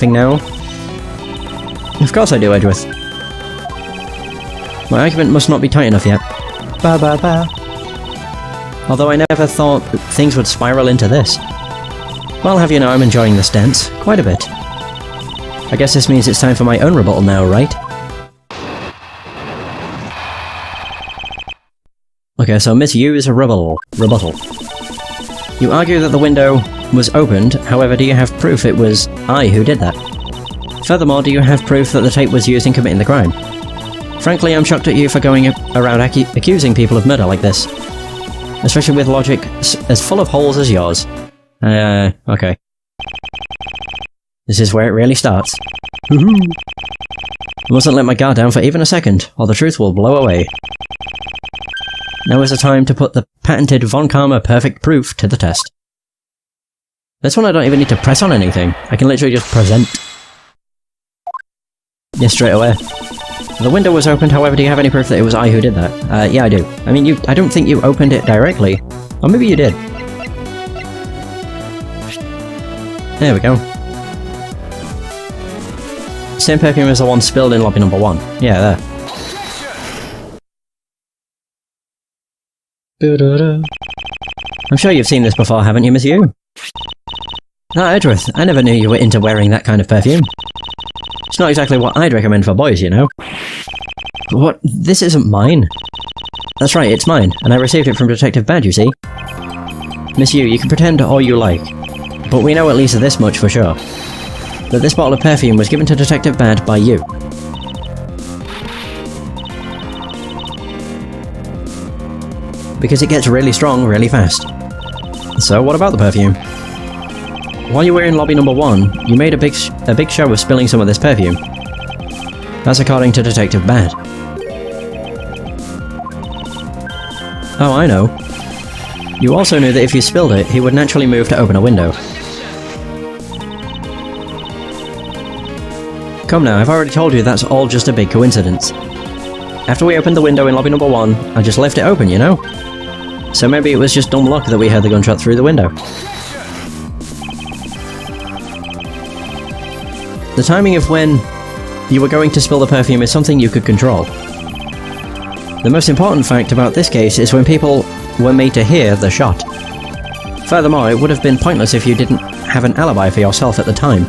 thing now? Of course I do, Edgeworth. My argument must not be tight enough yet. Ba ba ba. Although I never thought that things would spiral into this. Well, have you know, I'm enjoying this dance. Quite a bit. I guess this means it's time for my own rebuttal now, right? Okay, so Miss Yu is a rebuttal. You argue that the window was opened, however, do you have proof it was I who did that? Furthermore, do you have proof that the tape was used in committing the crime? Frankly, I'm shocked at you for going around accusing people of murder like this. Especially with logic as full of holes as yours. Okay. This is where it really starts. I mustn't let my guard down for even a second, or the truth will blow away. Now is the time to put the patented Von Karma perfect proof to the test. This one I don't even need to press on anything. I can literally just present. Yes, straight away. The window was opened, however, do you have any proof that it was I who did that? Yeah, I do. I mean, I don't think you opened it directly. Or maybe you did. There we go. Same perfume as the one spilled in lobby number 1. Yeah, there. I'm sure you've seen this before, haven't you, Miss Yu? Ah, Edgeworth, I never knew you were into wearing that kind of perfume. It's not exactly what I'd recommend for boys, you know. But what? This isn't mine. That's right, it's mine, and I received it from Detective Bad, you see. Miss Yu, you can pretend all you like, but we know at least this much for sure. That this bottle of perfume was given to Detective Bad by you. Because it gets really strong really fast. So what about the perfume? While you were in lobby number 1, you made a big show of spilling some of this perfume. That's according to Detective Bad. Oh, I know. You also knew that if you spilled it, he would naturally move to open a window. Come now, I've already told you that's all just a big coincidence. After we opened the window in lobby number 1, I just left it open, you know? So maybe it was just dumb luck that we heard the gunshot through the window. The timing of when you were going to spill the perfume is something you could control. The most important fact about this case is when people were made to hear the shot. Furthermore, it would have been pointless if you didn't have an alibi for yourself at the time.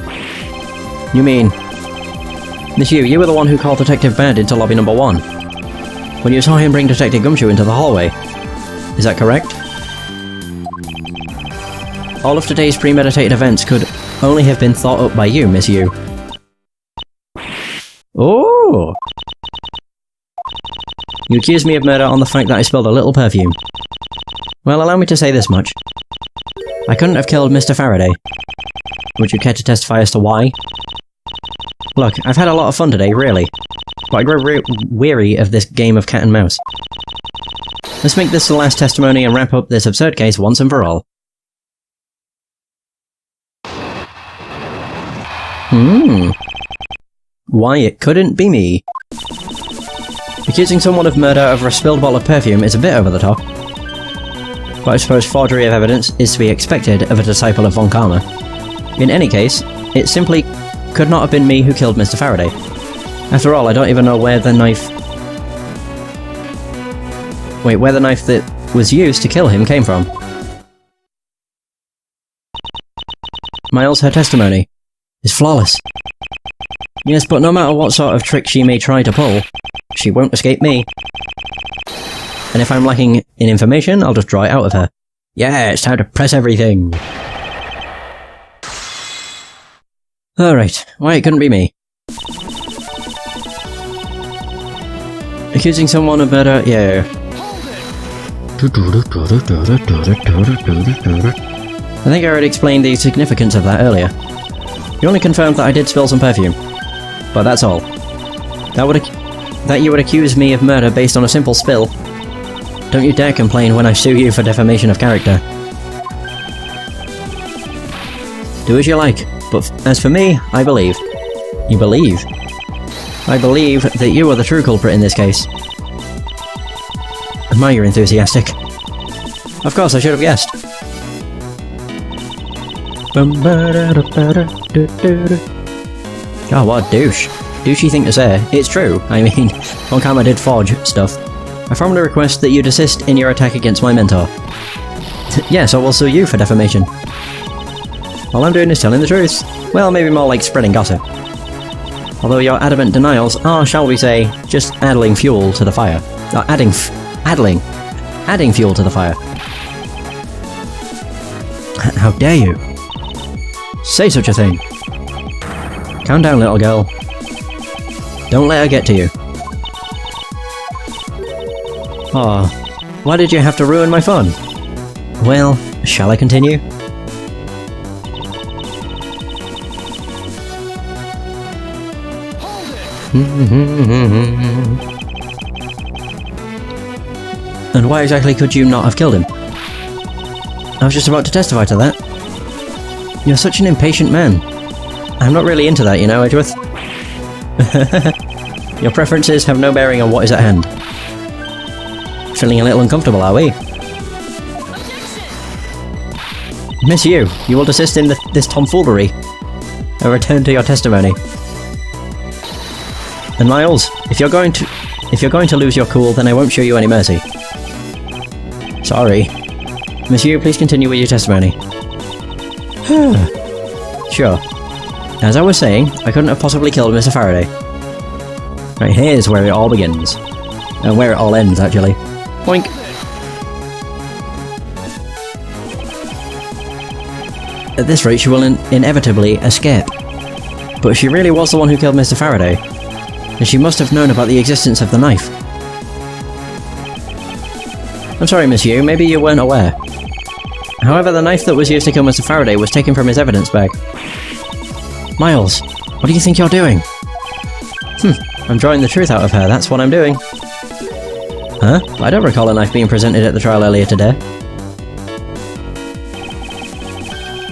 You mean... Miss Yu, you were the one who called Detective Bad into lobby number 1. When you saw him bring Detective Gumshoe into the hallway. Is that correct? All of today's premeditated events could only have been thought up by you, Miss Yu. Oh! You accused me of murder on the fact that I spilled a little perfume. Well, allow me to say this much. I couldn't have killed Mr. Faraday. Would you care to testify as to why? Look, I've had a lot of fun today, really. But I grow weary of this game of cat and mouse. Let's make this the last testimony and wrap up this absurd case once and for all. Why it couldn't be me. Accusing someone of murder over a spilled bottle of perfume is a bit over the top. But I suppose forgery of evidence is to be expected of a disciple of Von Karma. In any case, it simply could not have been me who killed Mr. Faraday. After all, I don't even know where the knife... Wait, where the knife that was used to kill him came from. Miles, her testimony is flawless. Yes, but no matter what sort of trick she may try to pull, she won't escape me. And if I'm lacking in information, I'll just draw it out of her. Yeah, it's time to press everything! Alright, why it couldn't be me. Accusing someone of murder, yeah. I think I already explained the significance of that earlier. You only confirmed that I did spill some perfume. But that's all. That you would accuse me of murder based on a simple spill. Don't you dare complain when I sue you for defamation of character. Do as you like, but as for me, I believe. You believe? I believe that you are the true culprit in this case. Admire you're enthusiastic. Of course, I should have guessed. God, what a douche. Douchey thing to say. It's true. I mean, Onkama did forge stuff. I formally request that you desist in your attack against my mentor. Yes, I will sue you for defamation. All I'm doing is telling the truth. Well, maybe more like spreading gossip. Although your adamant denials are, shall we say, just adding fuel to the fire. Adding fuel to the fire. How dare you? Say such a thing. Calm down, little girl. Don't let her get to you. Aw, why did you have to ruin my fun? Well, shall I continue? And why exactly could you not have killed him? I was just about to testify to that. You're such an impatient man. I'm not really into that, you know, Edgeworth. Your preferences have no bearing on what is at hand. Feeling a little uncomfortable, are we? Miss you will desist in this tomfoolery. And return to your testimony. And Miles, if you're going to lose your cool, then I won't show you any mercy. Sorry. Miss you, please continue with your testimony. Sure. As I was saying, I couldn't have possibly killed Mr. Faraday. Right, here's where it all begins. And where it all ends, actually. Boink! At this rate, she will inevitably escape. But if she really was the one who killed Mr. Faraday, then she must have known about the existence of the knife. I'm sorry, Miss Yu, maybe you weren't aware. However, the knife that was used to kill Mr. Faraday was taken from his evidence bag. Miles, what do you think you're doing? I'm drawing the truth out of her, that's what I'm doing. Huh? I don't recall a knife being presented at the trial earlier today.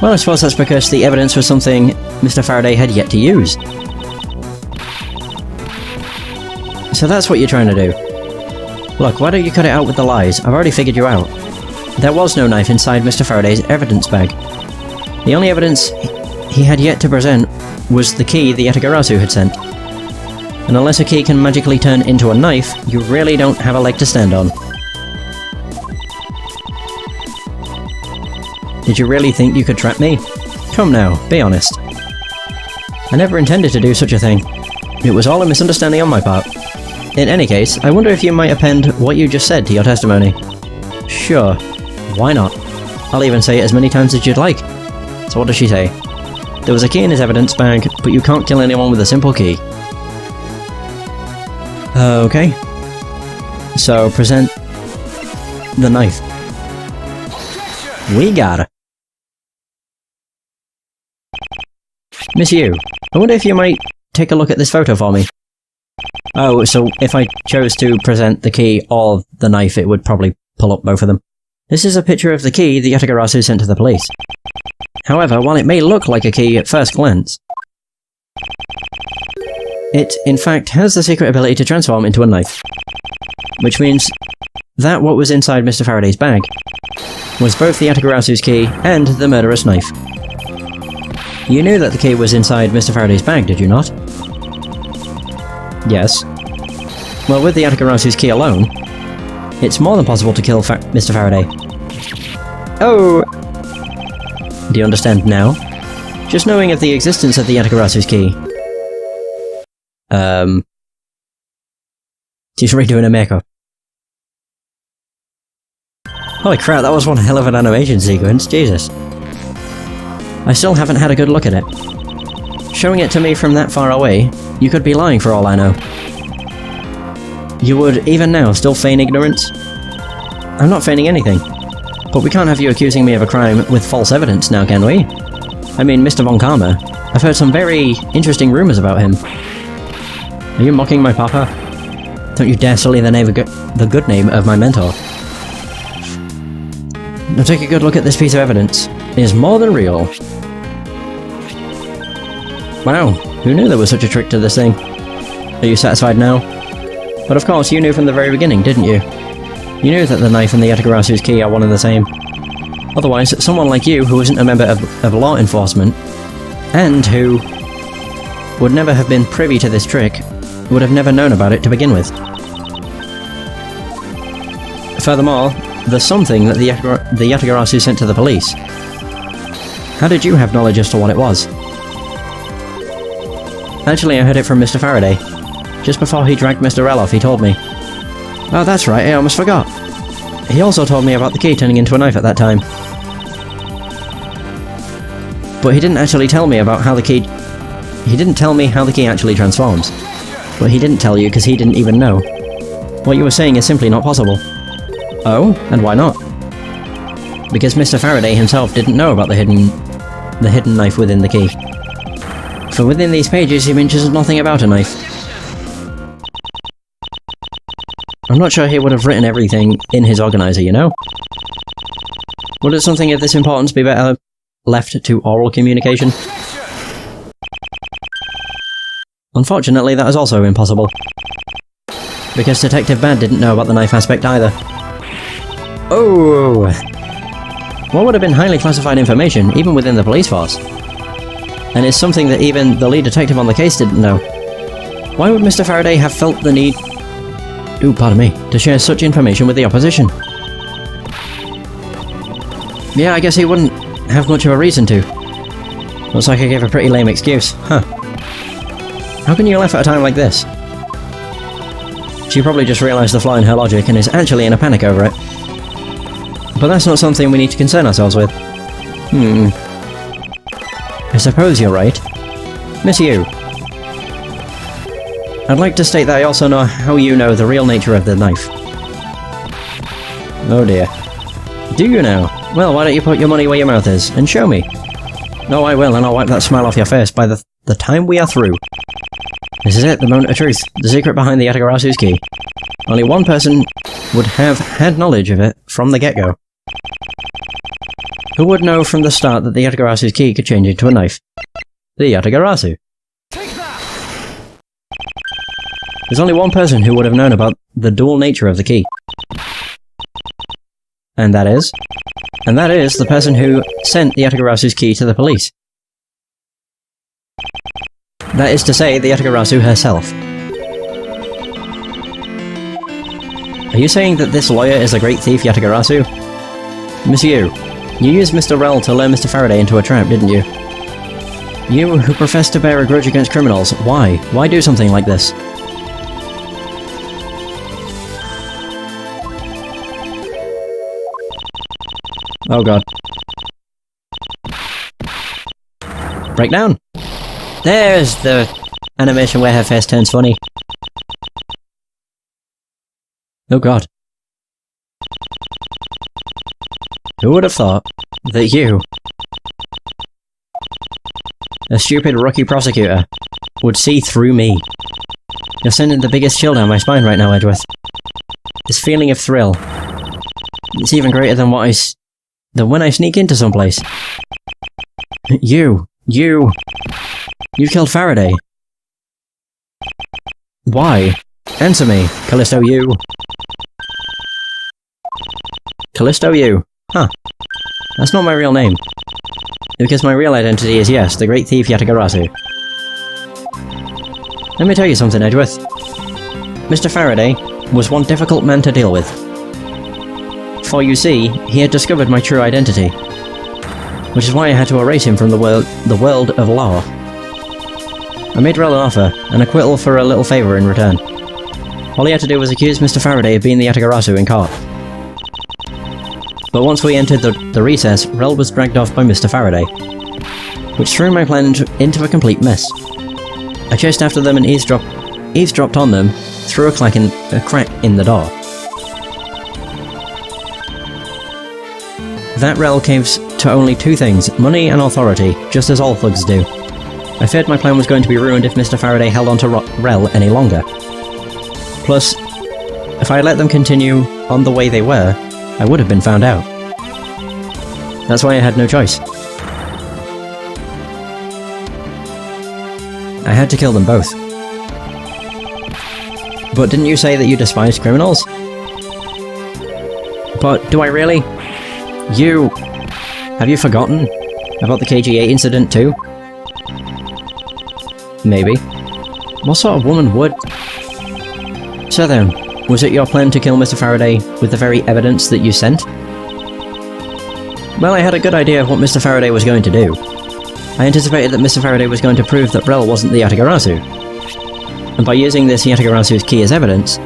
Well, I suppose that's because the evidence was something Mr. Faraday had yet to use. So that's what you're trying to do. Look, why don't you cut it out with the lies? I've already figured you out. There was no knife inside Mr. Faraday's evidence bag. The only evidence he had yet to present was the key the Yatagarasu had sent. And unless a key can magically turn into a knife, you really don't have a leg to stand on. Did you really think you could trap me? Come now, be honest. I never intended to do such a thing. It was all a misunderstanding on my part. In any case, I wonder if you might append what you just said to your testimony. Sure. Why not? I'll even say it as many times as you'd like. So what does she say? There was a key in his evidence bag, but you can't kill anyone with a simple key. Okay. So, present the knife. We got her. Miss Yu, I wonder if you might take a look at this photo for me. Oh, so if I chose to present the key or the knife, it would probably pull up both of them. This is a picture of the key the Yatagarasu sent to the police. However, while it may look like a key at first glance, it, in fact, has the secret ability to transform into a knife. Which means that what was inside Mr. Faraday's bag was both the Yatagarasu's key and the murderous knife. You knew that the key was inside Mr. Faraday's bag, did you not? Yes. Well, with the Yatagarasu's key alone, it's more than possible to kill Mr. Faraday. Oh! Do you understand now? Just knowing of the existence of the Yatagarasu's key. She's redoing her makeup. Holy crap, that was one hell of an animation sequence, Jesus. I still haven't had a good look at it. Showing it to me from that far away, you could be lying for all I know. You would, even now, still feign ignorance? I'm not feigning anything. But we can't have you accusing me of a crime with false evidence now, can we? I mean, Mr. Von Karma, I've heard some very interesting rumours about him. Are you mocking my papa? Don't you dare sully the good name of my mentor. Now take a good look at this piece of evidence. It is more than real. Wow, who knew there was such a trick to this thing? Are you satisfied now? But of course, you knew from the very beginning, didn't you? You knew that the knife and the Yatagarasu's key are one and the same. Otherwise, someone like you, who isn't a member of law enforcement, and who would never have been privy to this trick, would have never known about it to begin with. Furthermore, the something that the Yatagarasu sent to the police. How did you have knowledge as to what it was? Actually, I heard it from Mr. Faraday. Just before he dragged Mr. Rell off, he told me. Oh, that's right, I almost forgot. He also told me about the key turning into a knife at that time. But he didn't actually tell me about how the key... He didn't tell me how the key actually transforms. But he didn't tell you because he didn't even know. What you were saying is simply not possible. Oh? And why not? Because Mr. Faraday himself didn't know about the hidden knife within the key. For within these pages he mentions nothing about a knife. I'm not sure he would have written everything in his organizer, you know? Would something of this importance be better left to oral communication? Unfortunately, that is also impossible. Because Detective Bad didn't know about the knife aspect either. Oh! What would have been highly classified information, even within the police force? And it's something that even the lead detective on the case didn't know. Why would Mr. Faraday have felt the need... Ooh, pardon me, to share such information with the opposition? Yeah, I guess he wouldn't have much of a reason to. Looks like I gave a pretty lame excuse, huh? How can you laugh at a time like this? She probably just realised the flaw in her logic and is actually in a panic over it. But that's not something we need to concern ourselves with. I suppose you're right. Miss Yu. I'd like to state that I also know how you know the real nature of the knife. Oh dear. Do you now? Well, why don't you put your money where your mouth is, and show me? No, I will, and I'll wipe that smile off your face by the time we are through. This is it, the moment of truth, the secret behind the Yatagarasu's key. Only one person would have had knowledge of it from the get-go. Who would know from the start that the Yatagarasu's key could change into a knife? The Yatagarasu. There's only one person who would have known about the dual nature of the key. And that is? And that is the person who sent the Yatagarasu's key to the police. That is to say, the Yatagarasu herself. Are you saying that this lawyer is a great thief, Yatagarasu? Miss Yu, you used Mr. Rell to lure Mr. Faraday into a trap, didn't you? You, who profess to bear a grudge against criminals, why? Why do something like this? Oh god. Breakdown! There's the animation where her face turns funny. Oh god. Who would have thought that you, a stupid rookie prosecutor, would see through me? You're sending the biggest chill down my spine right now, Edgeworth. This feeling of thrill. It's even greater than when I sneak into someplace. You killed Faraday. Why? Answer me, Callisto Yu. Callisto Yu. Huh. That's not my real name. Because my real identity is, yes, the great thief Yatagarasu. Let me tell you something, Edgeworth. Mr. Faraday was one difficult man to deal with. For you see, he had discovered my true identity. Which is why I had to erase him from the world of law. I made Rell an offer, an acquittal for a little favour in return. All he had to do was accuse Mr. Faraday of being the Yatagarasu in court. But once we entered the recess, Rell was dragged off by Mr. Faraday, which threw my plan into a complete mess. I chased after them and eavesdropped on them through a crack in the door. That Rell caves to only two things, money and authority, just as all thugs do. I feared my plan was going to be ruined if Mr. Faraday held on to Rell any longer. Plus, if I had let them continue on the way they were, I would have been found out. That's why I had no choice. I had to kill them both. But didn't you say that you despised criminals? But do I really? Have you forgotten about the KG8 incident too? Maybe. What sort of woman would... So then, was it your plan to kill Mr. Faraday with the very evidence that you sent? Well, I had a good idea of what Mr. Faraday was going to do. I anticipated that Mr. Faraday was going to prove that Rel wasn't the Yatagarasu. And by using this Yatagarasu's key as evidence,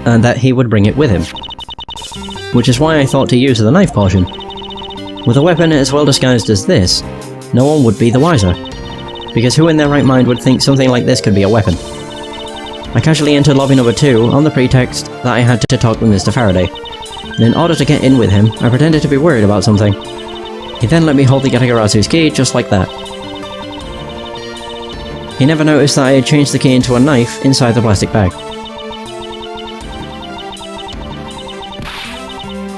and that he would bring it with him. Which is why I thought to use the knife portion. With a weapon as well disguised as this, no one would be the wiser. Because who in their right mind would think something like this could be a weapon? I casually entered lobby number 2 on the pretext that I had to talk with Mr. Faraday. And in order to get in with him, I pretended to be worried about something. He then let me hold the Yatagarasu's key just like that. He never noticed that I had changed the key into a knife inside the plastic bag.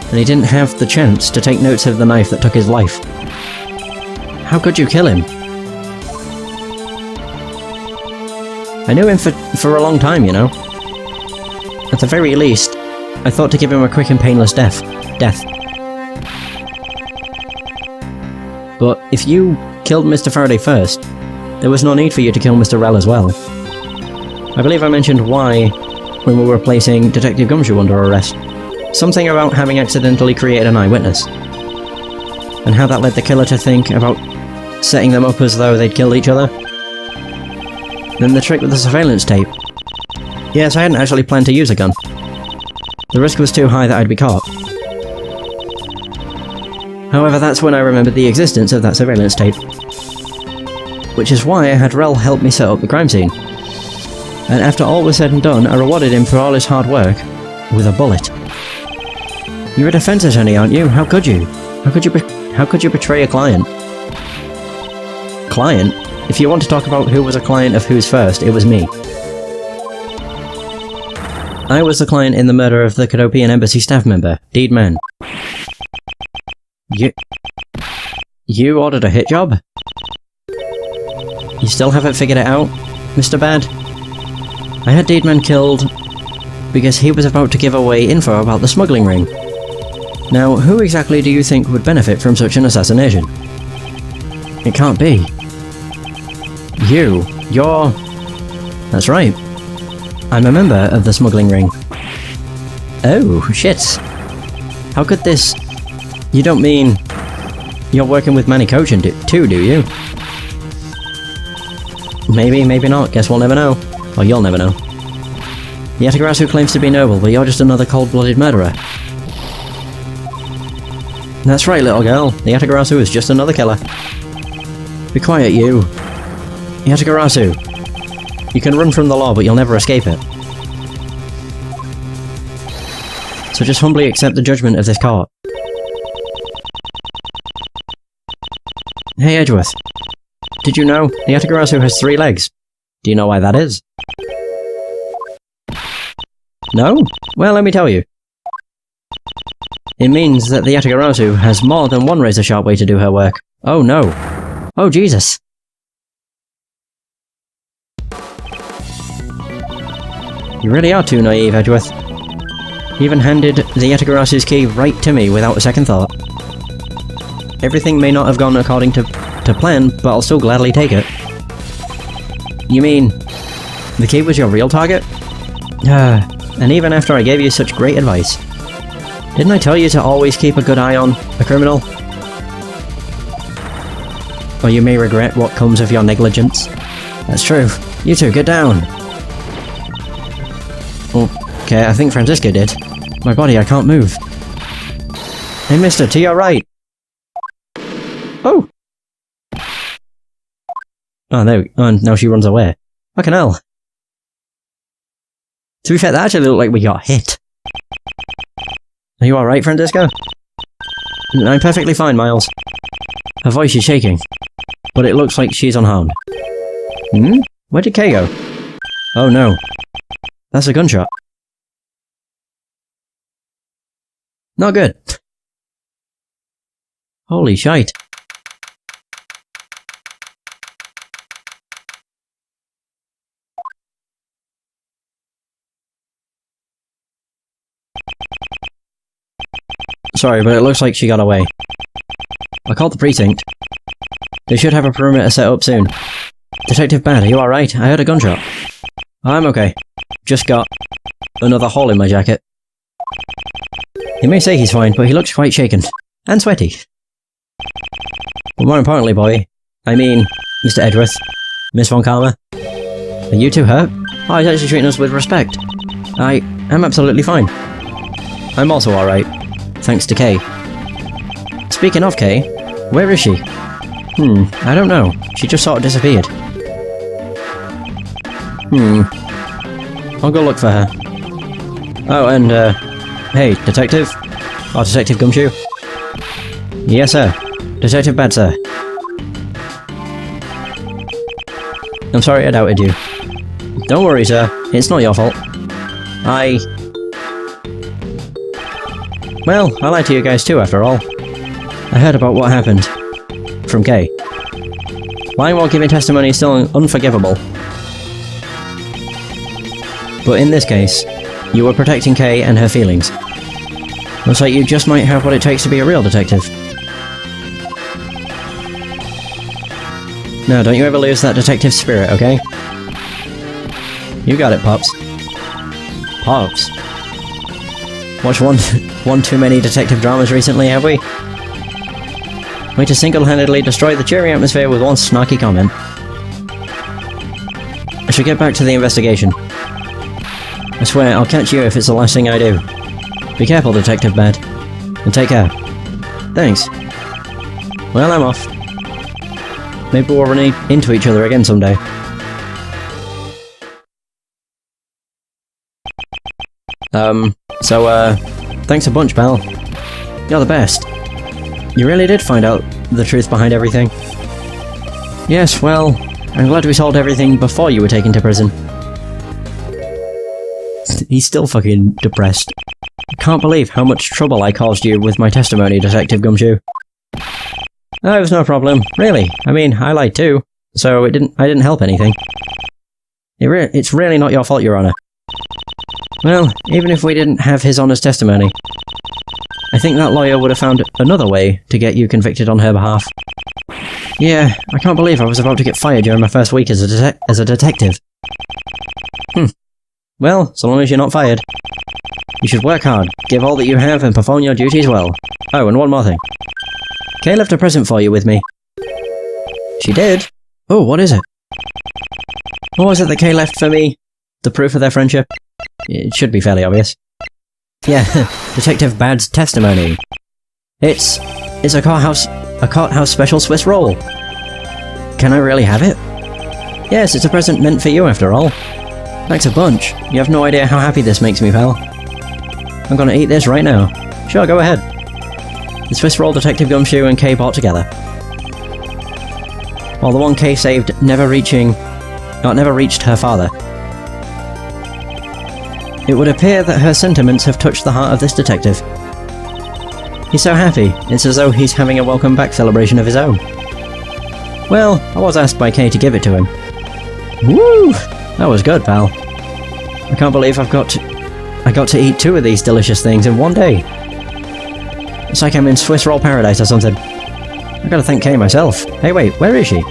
And he didn't have the chance to take notes of the knife that took his life. How could you kill him? I knew him for a long time, you know. At the very least, I thought to give him a quick and painless death. But if you killed Mr. Faraday first, there was no need for you to kill Mr. Rel as well. I believe I mentioned why when we were placing Detective Gumshoe under arrest. Something about having accidentally created an eyewitness. And how that led the killer to think about setting them up as though they'd killed each other. Then the trick with the surveillance tape. Yes, I hadn't actually planned to use a gun. The risk was too high that I'd be caught. However, that's when I remembered the existence of that surveillance tape. Which is why I had Rel help me set up the crime scene. And after all was said and done, I rewarded him for all his hard work with a bullet. You're a defense attorney, aren't you? How could you? How could you betray a client? Client? If you want to talk about who was a client of whose first, it was me. I was the client in the murder of the Cadopian Embassy staff member, Deed Man. You ordered a hit job? You still haven't figured it out, Mr. Bad? I had Deed Man killed because he was about to give away info about the smuggling ring. Now, who exactly do you think would benefit from such an assassination? It can't be. You're... That's right. I'm a member of the smuggling ring. Oh, shit. How could this... You don't mean... You're working with Manny Cochin too, do you? Maybe, maybe not. Guess we'll never know. Or you'll never know. The Yatagarasu claims to be noble, but you're just another cold-blooded murderer. That's right, little girl. The Yatagarasu is just another killer. Be quiet, you. Yatagarasu. You can run from the law, but you'll never escape it. So just humbly accept the judgment of this court. Hey, Edgeworth. Did you know the Yatagarasu has 3 legs? Do you know why that is? No? Well, let me tell you. It means that the Yatagarasu has more than one razor-sharp way to do her work. Oh no. Oh Jesus. You really are too naive, Edgeworth. You even handed the Yatagarasu's key right to me without a second thought. Everything may not have gone according to plan, but I'll still gladly take it. You mean... the key was your real target? And even after I gave you such great advice. Didn't I tell you to always keep a good eye on a criminal? Or you may regret what comes of your negligence. That's true. You two, get down! Okay, I think Francisca did. My body, I can't move. Hey mister, to your right! Oh! Oh, there we go. Oh, now she runs away. Fucking hell. To be fair, that actually looked like we got hit. Are you alright, Francisca? I'm perfectly fine, Miles. Her voice is shaking, but it looks like she's unharmed. Hmm? Where did Kay go? Oh no. That's a gunshot. Not good. Holy shite. Sorry, but it looks like she got away. I called the precinct. They should have a perimeter set up soon. Detective Bad, are you alright? I heard a gunshot. I'm okay. Just got another hole in my jacket. He may say he's fine, but he looks quite shaken. And sweaty. But more importantly, boy, I mean, Mr. Edgeworth, Miss Von Karma, are you two hurt? Oh, he's actually treating us with respect. I am absolutely fine. I'm also alright, thanks to Kay. Speaking of Kay, where is she? I don't know. She just sort of disappeared. I'll go look for her. Oh, and, hey, Detective? Oh, Detective Gumshoe? Yes, sir. Detective Bad, sir. I'm sorry I doubted you. Don't worry, sir. It's not your fault. Well, I lied to you guys too, after all. I heard about what happened. From Kay. Lying while giving testimony is still unforgivable. But in this case, you were protecting Kay and her feelings. Looks like you just might have what it takes to be a real detective. No, don't you ever lose that detective spirit, okay? You got it, Pops. Pops? Watched one too many detective dramas recently, have we? Way to single-handedly destroy the cheery atmosphere with one snarky comment. I should get back to the investigation. I swear, I'll catch you if it's the last thing I do. Be careful, Detective Bad. And take care. Thanks. Well, I'm off. Maybe we'll run into each other again someday. Thanks a bunch, pal. You're the best. You really did find out the truth behind everything. Yes, well, I'm glad we solved everything before you were taken to prison. He's still fucking depressed. I can't believe how much trouble I caused you with my testimony, Detective Gumshoe. Oh, it was no problem. Really. I mean, I lied too. So I didn't help anything. It's really not your fault, Your Honor. Well, even if we didn't have His Honor's testimony, I think that lawyer would have found another way to get you convicted on her behalf. Yeah, I can't believe I was about to get fired during my first week as a detective. Well, so long as you're not fired. You should work hard, give all that you have, and perform your duties well. Oh, and one more thing. Kay left a present for you with me. She did? Oh, what is it? What was it that Kay left for me? The proof of their friendship? It should be fairly obvious. Yeah, Detective Bad's testimony. It's a courthouse special Swiss roll. Can I really have it? Yes, it's a present meant for you after all. Thanks a bunch. You have no idea how happy this makes me, pal. I'm gonna eat this right now. Sure, go ahead. The Swiss roll Detective Gumshoe and Kay bought together. While the one Kay saved never reached her father. It would appear that her sentiments have touched the heart of this detective. He's so happy, it's as though he's having a welcome back celebration of his own. Well, I was asked by Kay to give it to him. Woo! That was good, pal. I can't believe I got to eat 2 of these delicious things in one day. It's like I'm in Swiss roll paradise or something. I gotta thank Kay myself. Hey wait, where is she?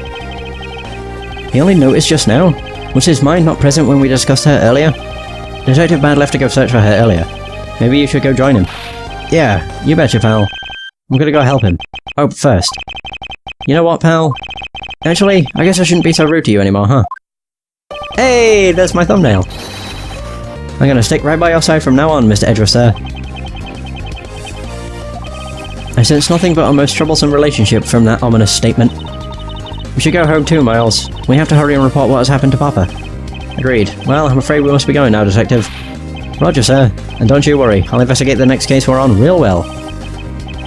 He only noticed just now. Was his mind not present when we discussed her earlier? Detective Bad left to go search for her earlier. Maybe you should go join him. Yeah, you betcha, pal. I'm gonna go help him. Oh, but first. You know what, pal? Actually, I guess I shouldn't be so rude to you anymore, huh? Hey, there's my thumbnail. I'm gonna stick right by your side from now on, Mr. Edgeworth, sir. I sense nothing but a most troublesome relationship from that ominous statement. We should go home too, Miles. We have to hurry and report what has happened to Papa. Agreed. Well, I'm afraid we must be going now, Detective. Roger, sir. And don't you worry, I'll investigate the next case we're on real well.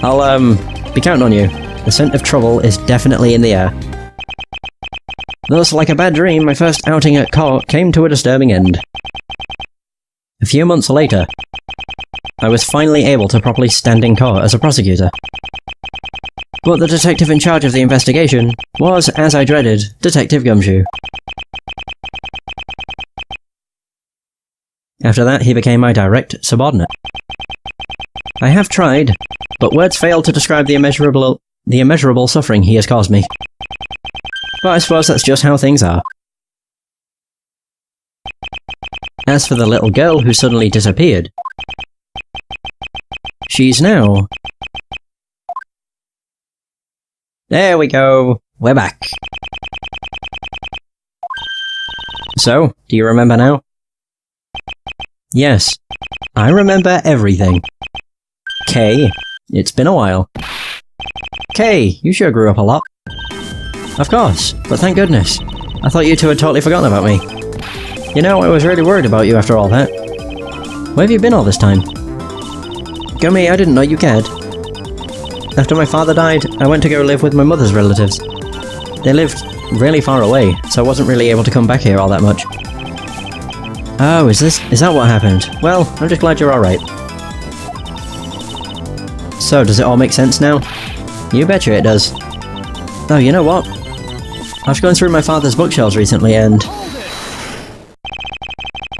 I'll, be counting on you. The scent of trouble is definitely in the air. Thus, like a bad dream, my first outing at court came to a disturbing end. A few months later, I was finally able to properly stand in court as a prosecutor. But the detective in charge of the investigation was, as I dreaded, Detective Gumshoe. After that, he became my direct subordinate. I have tried, but words fail to describe the the immeasurable suffering he has caused me. But I suppose that's just how things are. As for the little girl who suddenly disappeared, she's now... There we go! We're back! So, do you remember now? Yes, I remember everything. Kay, it's been a while. Kay, you sure grew up a lot. Of course, but thank goodness. I thought you two had totally forgotten about me. You know, I was really worried about you after all that. Where have you been all this time? Go me, I didn't know you cared. After my father died, I went to go live with my mother's relatives. They lived really far away, so I wasn't really able to come back here all that much. Oh, is that what happened? Well, I'm just glad you're alright. So, does it all make sense now? You betcha it does. Oh, you know what? I was going through my father's bookshelves recently and...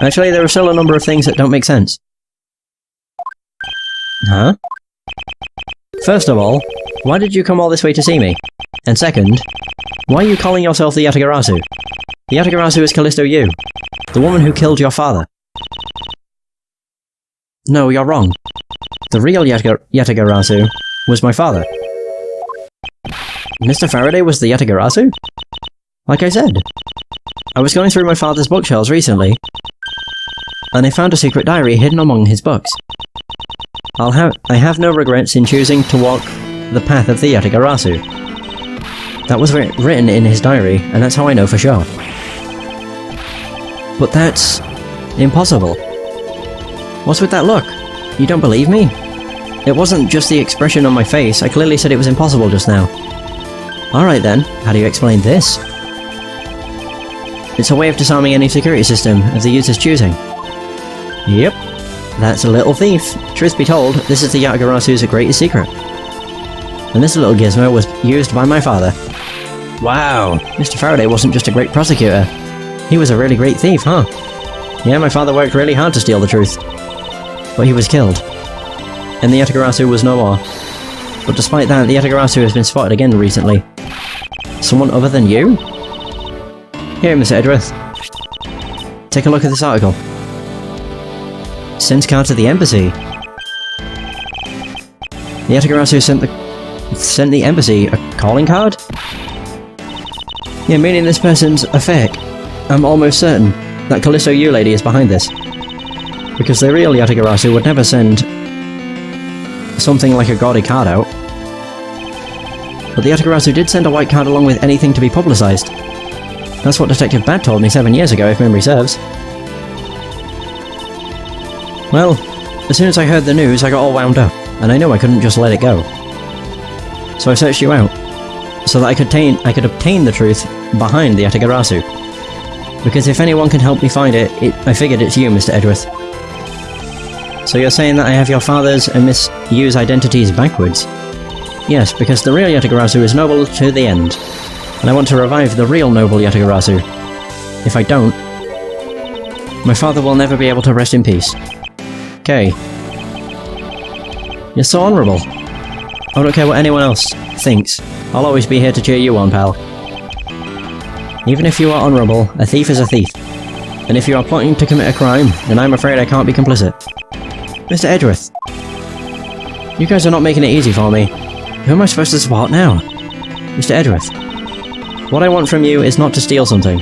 Actually, there are still a number of things that don't make sense. Huh? First of all, why did you come all this way to see me? And second, why are you calling yourself the Yatagarasu? The Yatagarasu is Callisto Yu, the woman who killed your father. No, you're wrong. The real Yatagarasu was my father. Mr. Faraday was the Yatagarasu? Like I said, I was going through my father's bookshelves recently, and I found a secret diary hidden among his books. I have no regrets in choosing to walk the path of the Yatagarasu. That was written in his diary, and that's how I know for sure. But that's... impossible. What's with that look? You don't believe me? It wasn't just the expression on my face, I clearly said it was impossible just now. Alright then, how do you explain this? It's a way of disarming any security system of the user's choosing. Yep, that's a little thief. Truth be told, this is the Yatagarasu's greatest secret. And this little gizmo was used by my father. Wow, Mr. Faraday wasn't just a great prosecutor. He was a really great thief, huh? Yeah, my father worked really hard to steal the truth. But he was killed. And the Yatagarasu was no more. But despite that, the Yatagarasu has been spotted again recently. Someone other than you? Here, Mr. Edgeworth. Take a look at this article. Sent card to the embassy. The Yatagarasu sent the embassy a calling card? Yeah, meaning this person's a fake. I'm almost certain that Callisto Yu lady is behind this. Because the real Yatagarasu would never send something like a gaudy card out. But the Yatagarasu did send a white card along with anything to be publicised. That's what Detective Bad told me 7 years ago, if memory serves. Well, as soon as I heard the news, I got all wound up, and I knew I couldn't just let it go. So I searched you out, so that I could obtain the truth behind the Yatagarasu. Because if anyone can help me find it, I figured it's you, Mr. Edgeworth. So you're saying that I have your father's and Miss Yu's identities backwards? Yes, because the real Yatagarasu is noble to the end, and I want to revive the real noble Yatagarasu. If I don't, my father will never be able to rest in peace. Okay. You're so honourable. I don't care what anyone else thinks. I'll always be here to cheer you on, pal. Even if you are honourable, a thief is a thief. And if you are plotting to commit a crime, then I'm afraid I can't be complicit. Mr. Edgeworth. You guys are not making it easy for me. Who am I supposed to support now? Mr. Edgeworth. What I want from you is not to steal something.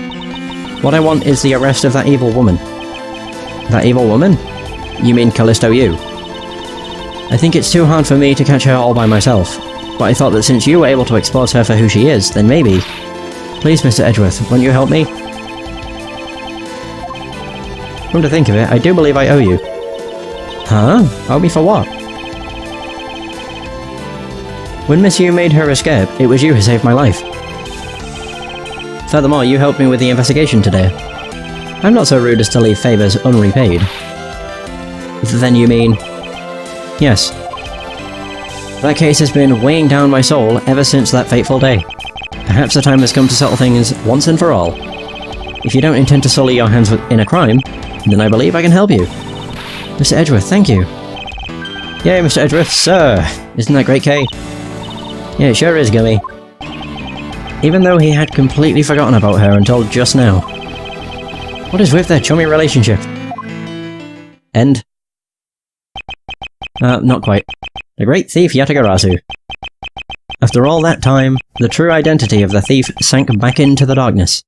What I want is the arrest of that evil woman. That evil woman? You mean Callisto Yu? I think it's too hard for me to catch her all by myself, but I thought that since you were able to expose her for who she is, then maybe... Please, Mr. Edgeworth, won't you help me? Come to think of it, I do believe I owe you. Huh? Owe me for what? When Miss Yu made her escape, it was you who saved my life. Furthermore, you helped me with the investigation today. I'm not so rude as to leave favours unrepaid. Then you mean... Yes. That case has been weighing down my soul ever since that fateful day. Perhaps the time has come to settle things once and for all. If you don't intend to sully your hands in a crime, then I believe I can help you. Mr. Edgeworth, thank you. Yay, Mr. Edgeworth, sir! Isn't that great, Kay? Yeah, it sure is, Gummy. Even though he had completely forgotten about her until just now. What is with their chummy relationship? End. Not quite. The great thief Yatagarasu. After all that time, the true identity of the thief sank back into the darkness.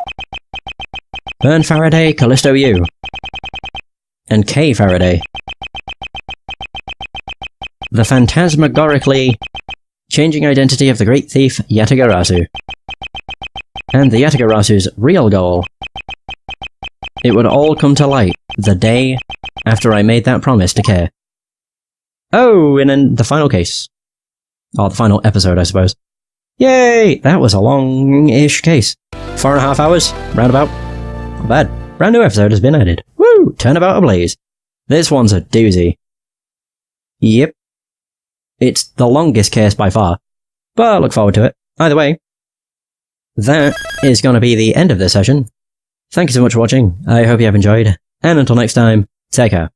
Burn Faraday, Callisto U. And K Faraday. The phantasmagorically changing identity of the great thief Yatagarasu. And the Yatagarasu's real goal. It would all come to light the day after I made that promise to Care. Oh, and then the final case. Or the final episode, I suppose. Yay! That was a long-ish case. 4.5 hours, roundabout. Not bad. Brand new episode has been added. Woo! Turnabout ablaze. This one's a doozy. Yep. It's the longest case by far. But I look forward to it. Either way, that is going to be the end of this session. Thank you so much for watching. I hope you have enjoyed. And until next time, take care.